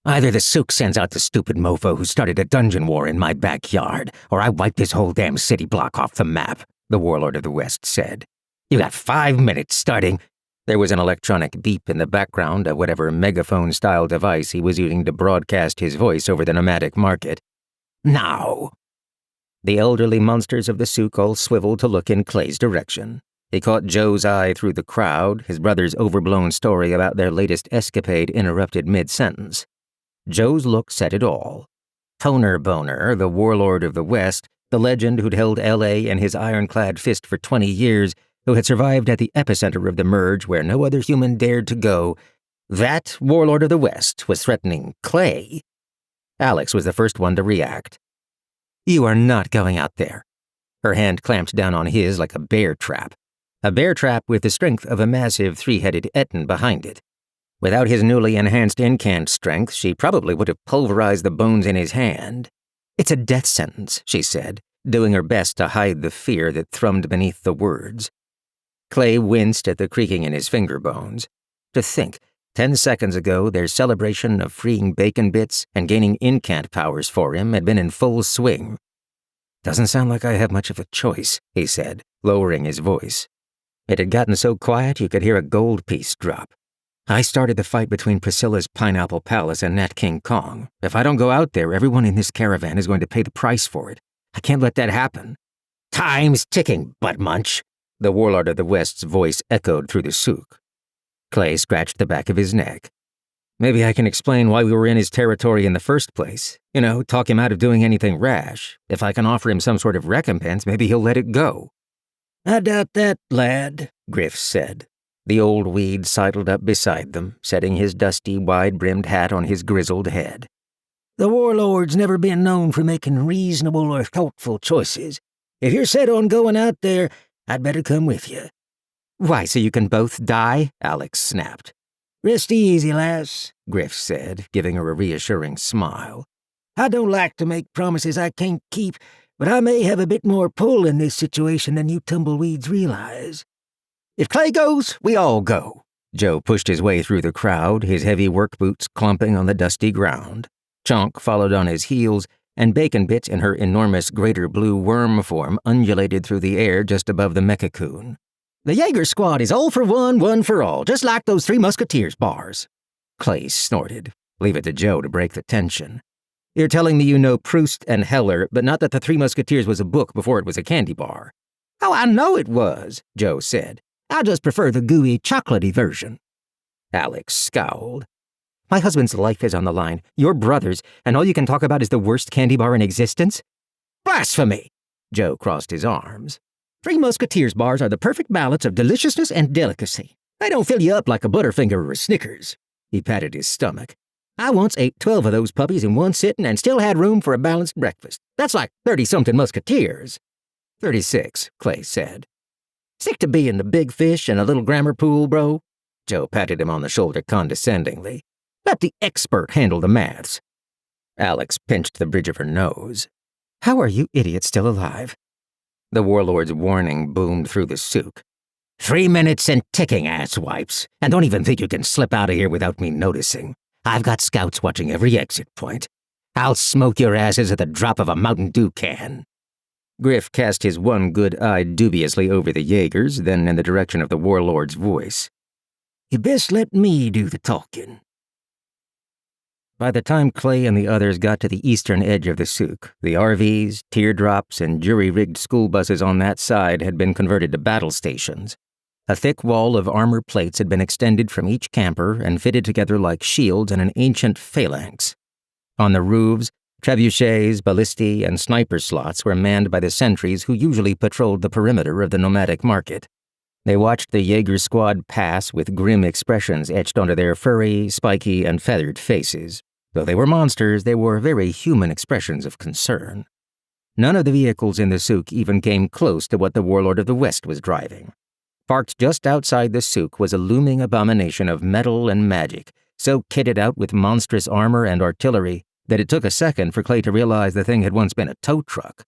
Either the souk sends out the stupid mofo who started a dungeon war in my backyard, or I wipe this whole damn city block off the map, the Warlord of the West said. You got 5 minutes starting. There was an electronic beep in the background of whatever megaphone-style device he was using to broadcast his voice over the nomadic market. Now! The elderly monsters of the souk all swiveled to look in Clay's direction. He caught Joe's eye through the crowd, his brother's overblown story about their latest escapade interrupted mid-sentence. Joe's look said it all. Toner Boner, the Warlord of the West, the legend who'd held L.A. in his ironclad fist for 20 years, who had survived at the epicenter of the merge where no other human dared to go, that Warlord of the West was threatening Clay. Alex was the first one to react. You are not going out there. Her hand clamped down on his like a bear trap with the strength of a massive 3-headed Etten behind it. Without his newly enhanced incant strength, she probably would have pulverized the bones in his hand. It's a death sentence, she said, doing her best to hide the fear that thrummed beneath the words. Clay winced at the creaking in his finger bones. To think, 10 seconds ago, their celebration of freeing bacon bits and gaining incant powers for him had been in full swing. Doesn't sound like I have much of a choice, he said, lowering his voice. It had gotten so quiet you could hear a gold piece drop. I started the fight between Priscilla's Pineapple Palace and Nat King Kong. If I don't go out there, everyone in this caravan is going to pay the price for it. I can't let that happen. Time's ticking, butt munch, the Warlord of the West's voice echoed through the souk. Clay scratched the back of his neck. Maybe I can explain why we were in his territory in the first place. Talk him out of doing anything rash. If I can offer him some sort of recompense, maybe he'll let it go. I doubt that, lad, Griff said. The old weed sidled up beside them, setting his dusty, wide-brimmed hat on his grizzled head. The Warlord's never been known for making reasonable or thoughtful choices. If you're set on going out there, I'd better come with you. Why, so you can both die? Alex snapped. Rest easy, lass, Griff said, giving her a reassuring smile. I don't like to make promises I can't keep, but I may have a bit more pull in this situation than you tumbleweeds realize. If Clay goes, we all go. Joe pushed his way through the crowd, his heavy work boots clumping on the dusty ground. Chonk followed on his heels, and Bacon Bits in her enormous greater blue worm form undulated through the air just above the mecha-coon. The Jaeger Squad is all for one, one for all, just like those Three Musketeers bars. Clay snorted. Leave it to Joe to break the tension. You're telling me you know Proust and Heller, but not that the Three Musketeers was a book before it was a candy bar. Oh, I know it was, Joe said. I just prefer the gooey, chocolatey version. Alex scowled. My husband's life is on the line, your brother's, and all you can talk about is the worst candy bar in existence? Blasphemy! Joe crossed his arms. Three Musketeers bars are the perfect balance of deliciousness and delicacy. They don't fill you up like a Butterfinger or a Snickers. He patted his stomach. I once ate 12 of those puppies in one sitting and still had room for a balanced breakfast. That's like 30-something Musketeers. 36, Clay said. Stick to being the big fish in a little grammar pool, bro. Joe patted him on the shoulder condescendingly. Let the expert handle the maths. Alex pinched the bridge of her nose. How are you idiots still alive? The Warlord's warning boomed through the souk. 3 minutes and ticking, asswipes. And don't even think you can slip out of here without me noticing. I've got scouts watching every exit point. I'll smoke your asses at the drop of a Mountain Dew can. Griff cast his one good eye dubiously over the Jaegers, then in the direction of the Warlord's voice. You best let me do the talking. By the time Clay and the others got to the eastern edge of the souk, the RVs, teardrops, and jury-rigged school buses on that side had been converted to battle stations. A thick wall of armor plates had been extended from each camper and fitted together like shields in an ancient phalanx. On the roofs, trebuchets, ballistae, and sniper slots were manned by the sentries who usually patrolled the perimeter of the nomadic market. They watched the Jaeger Squad pass with grim expressions etched onto their furry, spiky, and feathered faces. Though they were monsters, they wore very human expressions of concern. None of the vehicles in the souk even came close to what the Warlord of the West was driving. Parked just outside the souk was a looming abomination of metal and magic, so kitted out with monstrous armor and artillery that it took a second for Clay to realize the thing had once been a tow truck.